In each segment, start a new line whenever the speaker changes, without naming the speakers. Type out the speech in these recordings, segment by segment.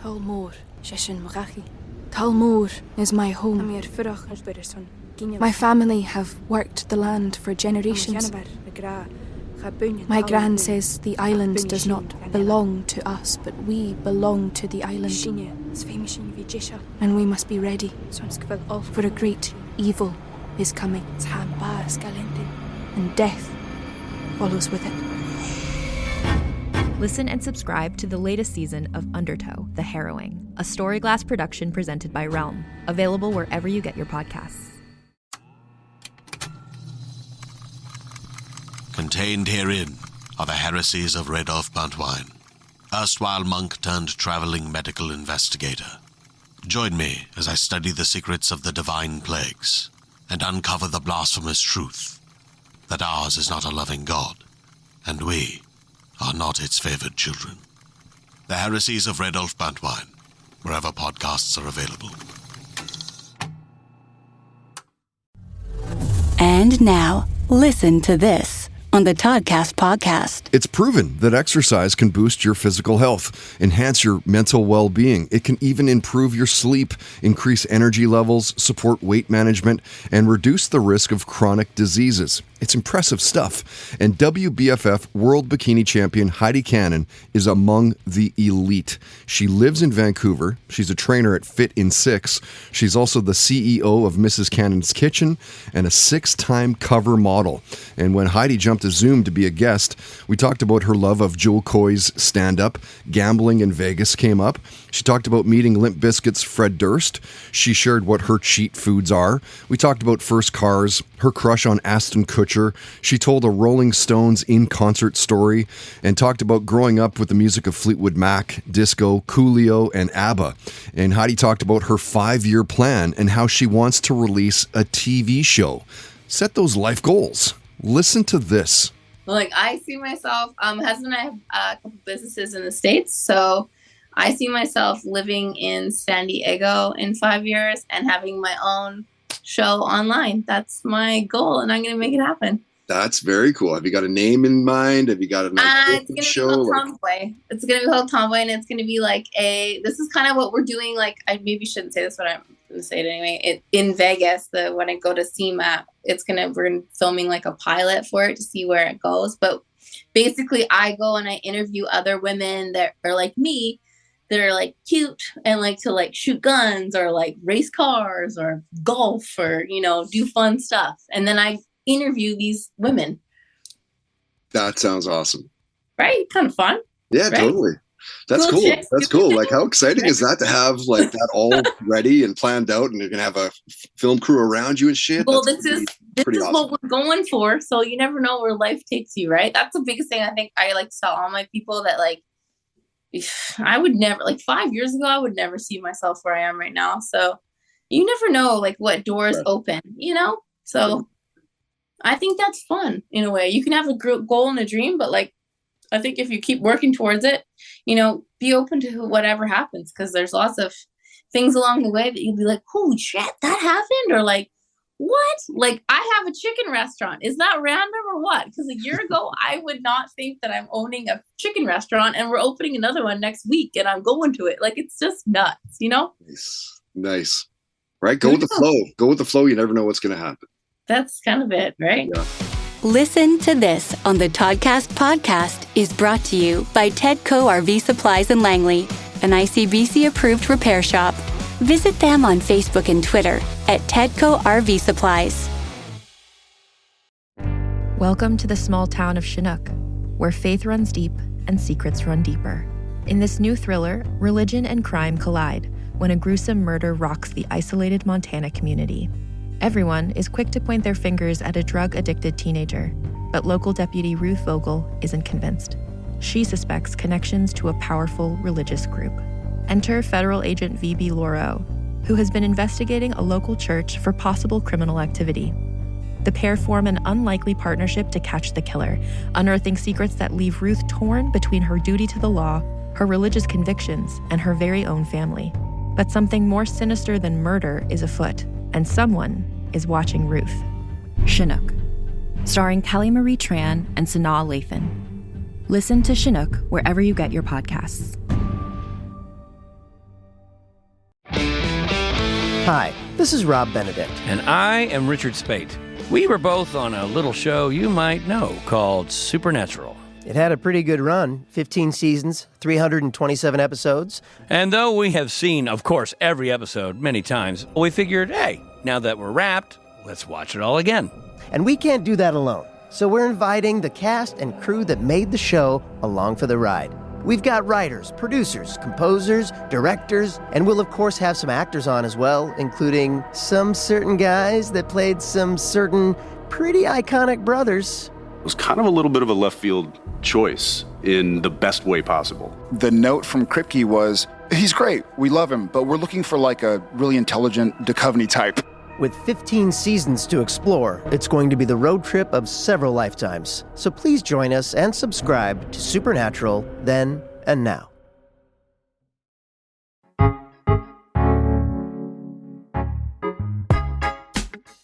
Talmor, Shishin Magachi. Talmor is my home. My family have worked the land for generations. My gran says the island does not belong to us, but we belong to the island. And we must be ready, for a great evil is coming, and death follows with it.
Listen and subscribe to the latest season of Undertow, The Harrowing, a Storyglass production presented by Realm, available wherever you get your podcasts.
Contained herein are the Heresies of Radolf Buntwine, erstwhile monk turned traveling medical investigator. Join me as I study the secrets of the divine plagues and uncover the blasphemous truth that ours is not a loving God, and we are not its favored children. The Heresies of Radolf Buntwine, wherever podcasts are available.
And now, listen to this on the Toddcast podcast.
It's proven that exercise can boost your physical health, enhance your mental well-being. It can even improve your sleep, increase energy levels, support weight management, and reduce the risk of chronic diseases. It's impressive stuff. And WBFF World Bikini Champion Heidi Cannon is among the elite. She lives in Vancouver. She's a trainer at Fit in 6. She's also the CEO of Mrs. Cannon's Kitchen and a 6-time cover model. And when Heidi jumped to Zoom to be a guest, we talked about her love of Joe Coy's stand-up. Gambling in Vegas came up. She talked about meeting Limp Bizkit's Fred Durst. She shared what her cheat foods are. We talked about first cars, her crush on Aston Kutcher. She told a Rolling Stones in-concert story and talked about growing up with the music of Fleetwood Mac, disco, Coolio, and ABBA. And Heidi talked about her 5-year plan and how she wants to release a TV show. Set those life goals. Listen to this.
Like, I see myself, husband and I have a couple businesses in the States, so I see myself living in San Diego in 5 years and having my own show online. That's my goal, and I'm going to make it happen.
That's very cool. Have you got a name in mind? Have you got a
it's
show?
Be called Tomboy. It's going to be called Tomboy, and it's going to be like this is kind of what we're doing. Like, I maybe shouldn't say this, but I'm going to say it anyway. In Vegas, when I go to CMAP, we're filming like a pilot for it to see where it goes. But basically, I go and I interview other women that are like me, that are like cute and like to like shoot guns or like race cars or golf or, do fun stuff. And then I interview these women.
That sounds awesome.
Right? Kind of fun.
Yeah, right? Totally. That's cool.
Chicks.
That's cool. Like, how exciting is that to have like that all ready and planned out, and you're going to have a film crew around you and shit?
Well, this is
awesome.
What we're going for. So you never know where life takes you, right? That's the biggest thing I think I like to tell all my people, that like, I would never, like 5 years ago, I would never see myself where I am right now. So you never know like what doors open, So I think that's fun in a way. You can have a goal and a dream, but like, I think if you keep working towards it, be open to whatever happens, because there's lots of things along the way that you'll be like, holy shit, that happened. Or like, what? Like, I have a chicken restaurant. Is that random or what? Because a year ago, I would not think that I'm owning a chicken restaurant, and we're opening another one next week, and I'm going to it. Like, it's just nuts,
Nice. Right? Go with the flow. Go with the flow. You never know what's going to happen.
That's kind of it, right?
Yeah.
Listen to This on the Toddcast podcast is brought to you by Tedco RV Supplies in Langley, an ICBC-approved repair shop. Visit them on Facebook and Twitter at Tedco RV Supplies.
Welcome to the small town of Shinuk, where faith runs deep and secrets run deeper. In this new thriller, religion and crime collide when a gruesome murder rocks the isolated Montana community. Everyone is quick to point their fingers at a drug-addicted teenager, but local deputy Ruth Vogel isn't convinced. She suspects connections to a powerful religious group. Enter federal agent V.B. Laureau, who has been investigating a local church for possible criminal activity. The pair form an unlikely partnership to catch the killer, unearthing secrets that leave Ruth torn between her duty to the law, her religious convictions, and her very own family. But something more sinister than murder is afoot, and someone is watching Ruth.
Shinuk, starring Kelly Marie Tran and Sanaa Lathan. Listen to Shinuk wherever you get your podcasts.
Hi, this is Rob Benedict.
And I am Richard Spate. We were both on a little show you might know called Supernatural.
It had a pretty good run, 15 seasons, 327 episodes.
And though we have seen, of course, every episode many times, we figured, hey, now that we're wrapped, let's watch it all again.
And we can't do that alone, so we're inviting the cast and crew that made the show along for the ride. We've got writers, producers, composers, directors, and we'll of course have some actors on as well, including some certain guys that played some certain pretty iconic brothers.
It was kind of a little bit of a left field choice in the best way possible.
The note from Kripke was, he's great, we love him, but we're looking for like a really intelligent Duchovny type.
With 15 seasons to explore, it's going to be the road trip of several lifetimes. So please join us and subscribe to Supernatural Then and Now.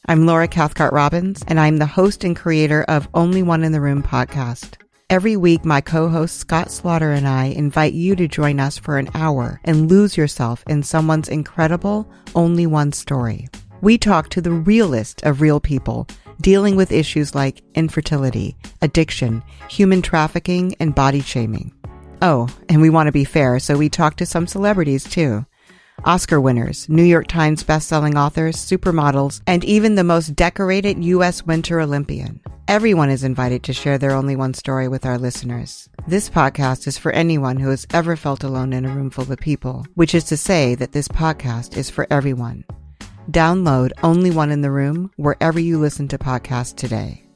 I'm Laura Cathcart-Robbins, and I'm the host and creator of Only One in the Room podcast. Every week, my co-host Scott Slaughter and I invite you to join us for an hour and lose yourself in someone's incredible Only One story. We talk to the realest of real people, dealing with issues like infertility, addiction, human trafficking, and body shaming. Oh, and we want to be fair, so we talk to some celebrities too. Oscar winners, New York Times bestselling authors, supermodels, and even the most decorated U.S. Winter Olympian. Everyone is invited to share their Only One story with our listeners. This podcast is for anyone who has ever felt alone in a room full of people, which is to say that this podcast is for everyone. Download Only One in the Room wherever you listen to podcasts today.